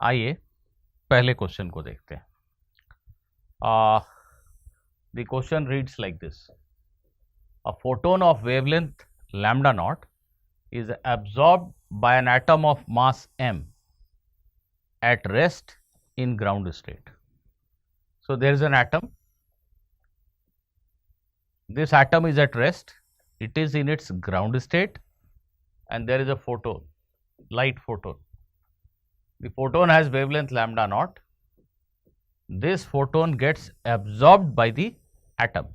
आइए पहले क्वेश्चन को देखते हैं। The question reads like this, a photon of wavelength lambda naught is absorbed by an atom of mass m at rest in ground state. So there is an atom, this atom is at rest, it is in its ground state, and there is a photon, light photon. The photon has wavelength lambda naught. This photon gets absorbed by the atom.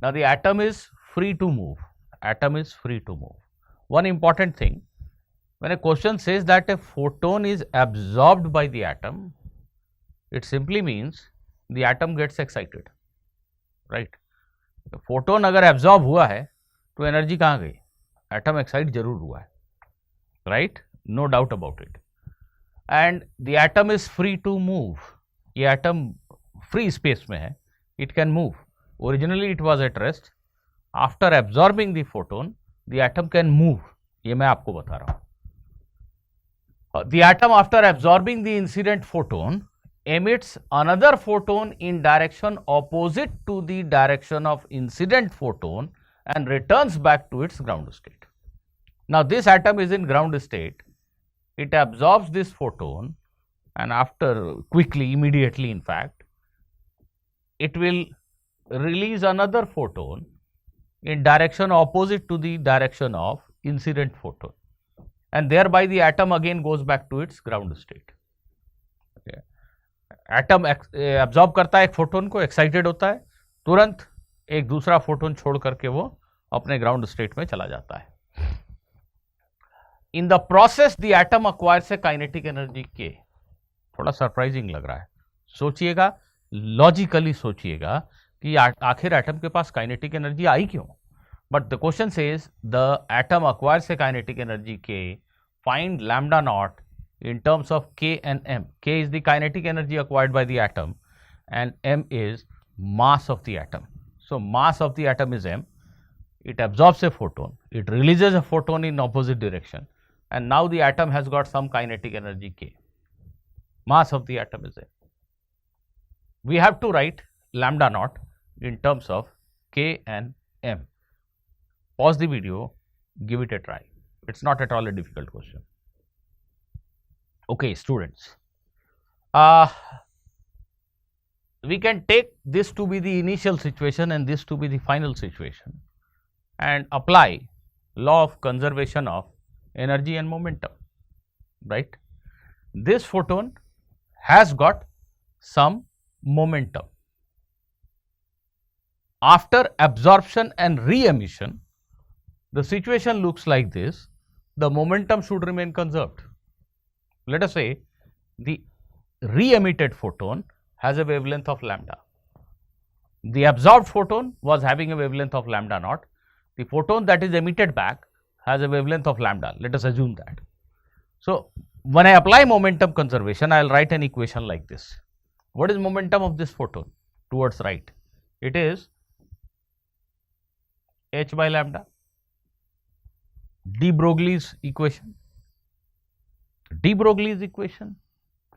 Now the atom is free to move, atom is free to move. One important thing, when a question says that a photon is absorbed by the atom, it simply means the atom gets excited, right? Photon अगर absorb हुआ है तो energy कहाँ गई? Atom excite जरूर हुआ है, right? No doubt about it. And the atom is free to move. ये एटम फ्री स्पेस में है, it can move. Originally it was at rest. After absorbing the photon the atom can move. ये मैं आपको बता रहा हूं. The atom after absorbing the incident photon emits another photon in direction opposite to the direction of incident photon and returns back to its ground state. Now this atom is in ground state. It absorbs this photon and after quickly, immediately in fact, it will release another photon in direction opposite to the direction of incident photon, and thereby the atom again goes back to its ground state. Okay. Atom absorb करता है एक photon को, excited होता है, तुरंत एक दूसरा photon छोड़ करके वो अपने ग्राउंड स्टेट में चला जाता है. In the process the atom acquires a kinetic energy के. थोड़ा सरप्राइजिंग लग रहा है, सोचिएगा, लॉजिकली सोचिएगा कि आखिर एटम के पास काइनेटिक एनर्जी आई क्यों. But the question says the atom acquires a kinetic energy K. Find lambda not in terms of K and M. K is the kinetic energy acquired by the atom and M is mass of the atom. So mass of the atom is M. It absorbs a photon, it releases a photon in opposite direction, and now the atom has got some kinetic energy K. Mass of the atom is M. We have to write lambda naught in terms of K and M. Pause the video, give it a try. It's not at all a difficult question. Okay, students, we can take this to be the initial situation and this to be the final situation and apply law of conservation of energy and momentum, right? This photon has got some momentum. After absorption and re-emission, the situation looks like this. The momentum should remain conserved. Let us say the re-emitted photon has a wavelength of lambda. The absorbed photon was having a wavelength of lambda naught. The photon that is emitted back has a wavelength of lambda. Let us assume that. So when I apply momentum conservation, I will write an equation like this. What is momentum of this photon towards right? It is h by lambda. de Broglie's equation. D Broglie's equation,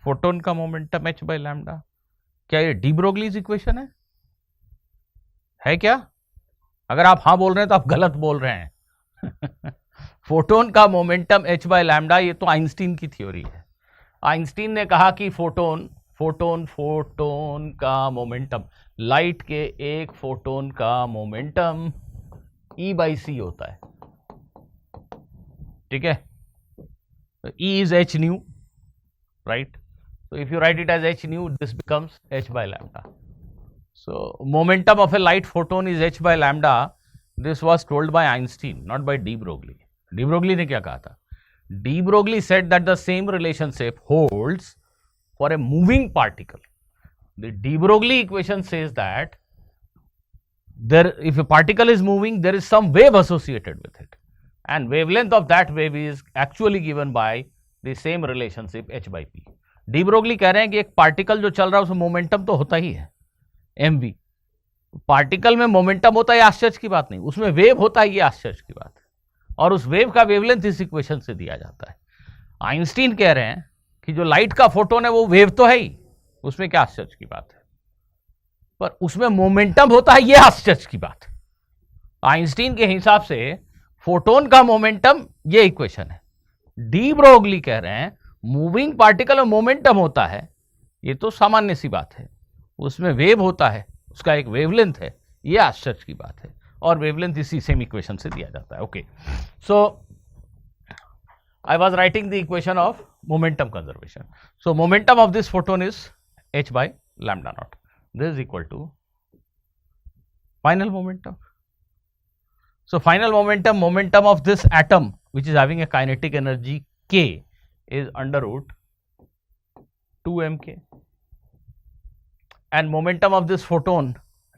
photon का momentum h by lambda. क्या ये D Broglie's equation है क्या? अगर आप हाँ बोल रहे हैं तो आप गलत बोल रहे हैं. फोटोन का मोमेंटम h बाई लैम्डा, ये तो आइंस्टीन की थ्योरी है. आइंस्टीन ने कहा कि फोटोन का मोमेंटम, लाइट के एक फोटोन का मोमेंटम E बाई सी होता है. ठीक है, E is h nu, right? So if you write it as h nu, this becomes h by lambda. So momentum of a light photon is h by lambda. This was told by Einstein, not by de Broglie. De Broglie ने क्या कहा था? De Broglie said that the same relationship holds for a moving particle. The de Broglie equation says that if a particle is moving, there is some wave associated with it. And wavelength of that wave is actually given by the same relationship h by p. De Broglie कह रहे हैं कि एक particle जो चल रहा है उसमें मोमेंटम तो होता ही है mv. पार्टिकल में मोमेंटम होता है, आश्चर्य की बात नहीं. उसमें वेव होता है, ये आश्चर्य की बात है. और उस वेव का वेवलेंथ इस इक्वेशन से दिया जाता है. आइंस्टीन कह रहे हैं कि जो लाइट का फोटोन है वो वेव तो है ही, उसमें क्या आश्चर्य की बात है, पर उसमें मोमेंटम होता है, ये आश्चर्य की बात है। आइंस्टीन के हिसाब से फोटोन का मोमेंटम, ये इक्वेशन है। डी ब्रोगली कह रहे हैं मूविंग पार्टिकल में मोमेंटम होता है, ये तो सामान्य सी बात है, उसमें वेव होता है, उसका एक वेवलेंथ है, ये आश्चर्य की बात है, और वेवलेंथ इसी सेम इक्वेशन से दिया जाता है। Okay, so I was writing the equation of momentum conservation. So momentum of this photon is h by lambda naught. This is equal to final momentum. So final momentum of this atom, which is having a kinetic energy k, is under root 2 mk, and momentum of this photon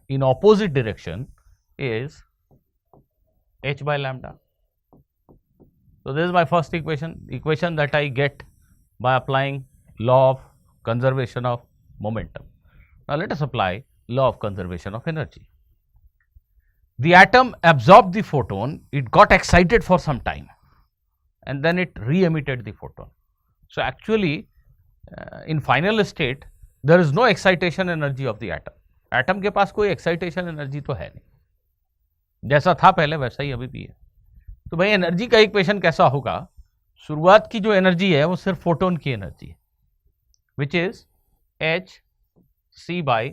in opposite direction is h by lambda. So this is my first equation that I get by applying law of conservation of momentum. Now let us apply law of conservation of energy. The atom absorbed the photon, it got excited for some time, and then it re-emitted the photon. So actually in final state there is no excitation energy of the atom. Atom के पास कोई excitation energy तो है नहीं, जैसा था पहले वैसा ही अभी भी है। तो भाई एनर्जी का इक्वेशन कैसा होगा? शुरुआत की जो एनर्जी है वो सिर्फ फोटोन की एनर्जी है, which is H C by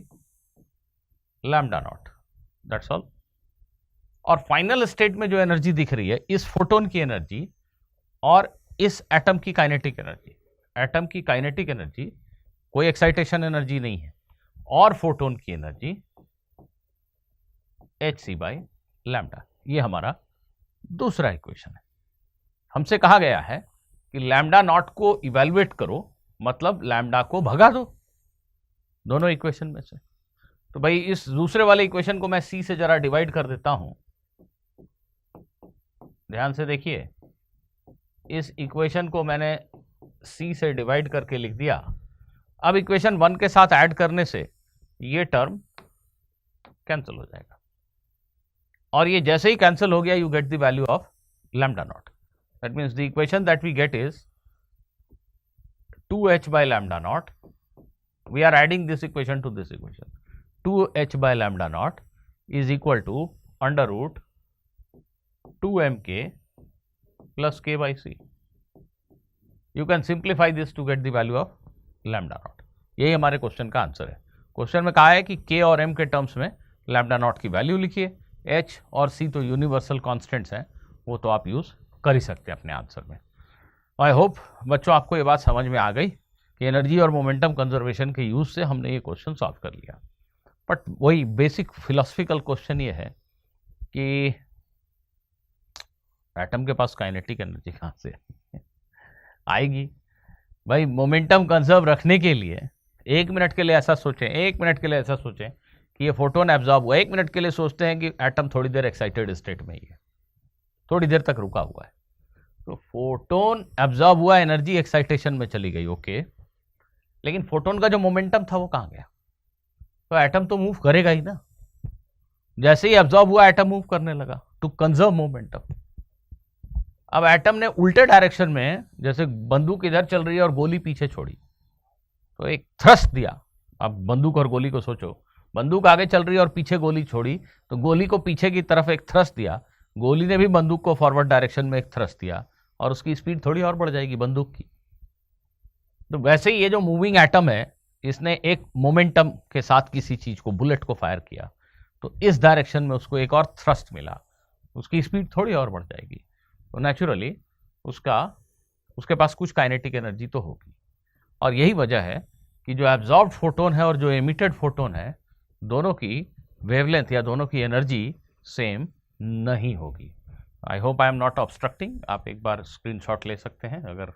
lambda naught, that's all. और फाइनल स्टेट में जो एनर्जी दिख रही है, इस फोटोन की एनर्जी और इस एटम की काइनेटिक एनर्जी, एटम की काइनेटिक एनर्जी कोई एक्साइटेशन एनर्जी नहीं है, और फोटोन की energy H C by lambda, ये हमारा दूसरा इक्वेशन है। हमसे कहा गया है कि लैम्डा नॉट को इवैल्यूएट करो, मतलब लैम्डा को भगा दो दोनों इक्वेशन में से। तो भाई इस दूसरे वाले इक्वेशन को मैं सी से जरा डिवाइड कर देता हूं, ध्यान से देखिए, इस इक्वेशन को मैंने सी से डिवाइड करके लिख दिया। अब इक्वेशन 1 के साथ ऐड करने से ये टर्म कैंसिल हो जाएगा, और ये जैसे ही कैंसिल हो गया you get the value of lambda naught. That means the equation that we get is 2h by lambda naught. We are adding this equation to this equation. 2h by lambda naught is equal to under root 2mk plus k by c. You can simplify this to get the value of lambda naught. यही हमारे question का answer है। Question में कहा है कि k और m के टर्म्स में लैम्डा नॉट की वैल्यू लिखिए, h और c तो यूनिवर्सल कॉन्स्टेंट्स हैं, वो तो आप यूज़ कर ही सकते हैं अपने आंसर में। आई होप बच्चों आपको ये बात समझ में आ गई कि एनर्जी और मोमेंटम कंजर्वेशन के यूज़ से हमने ये क्वेश्चन सॉल्व कर लिया। बट वही बेसिक फिलोसफिकल क्वेश्चन ये है कि एटम के पास काइनेटिक एनर्जी कहाँ से आएगी? भाई मोमेंटम कंजर्व रखने के लिए 1 मिनट के लिए ऐसा सोचें, 1 मिनट के लिए ऐसा सोचें कि ये फोटोन एब्जॉर्ब हुआ, 1 मिनट के लिए सोचते हैं कि एटम थोड़ी देर एक्साइटेड स्टेट में ही है, थोड़ी देर तक रुका हुआ है, तो फोटोन एब्जॉर्ब हुआ, एनर्जी एक्साइटेशन में चली गई, ओके, लेकिन फोटोन का जो मोमेंटम था वो कहाँ गया? तो एटम तो मूव करेगा ही ना, जैसे ही एब्जॉर्ब हुआ एटम मूव करने लगा टू कंजर्व मोमेंटम। अब एटम ने उल्टे डायरेक्शन में, जैसे बंदूक इधर चल रही है और गोली पीछे छोड़ी, तो एक थ्रस्ट दिया। अब बंदूक और गोली को सोचो, बंदूक आगे चल रही है और पीछे गोली छोड़ी, तो गोली को पीछे की तरफ एक थ्रस्ट दिया, गोली ने भी बंदूक को फॉरवर्ड डायरेक्शन में एक थ्रस्ट दिया, और उसकी स्पीड थोड़ी और बढ़ जाएगी बंदूक की। तो वैसे ही ये जो मूविंग एटम है, इसने एक मोमेंटम के साथ किसी चीज को, बुलेट को फायर किया, तो इस डायरेक्शन में उसको एक और थ्रस्ट मिला, उसकी स्पीड थोड़ी और बढ़ जाएगी, तो नेचुरली उसके पास कुछ काइनेटिक एनर्जी तो होगी। और यही वजह है कि जो एब्जॉर्ब्ड फोटोन है और जो एमिटेड फोटोन है, दोनों की वेवलेंथ या दोनों की एनर्जी सेम नहीं होगी। I hope I am not obstructing. आप एक बार स्क्रीनशॉट ले सकते हैं अगर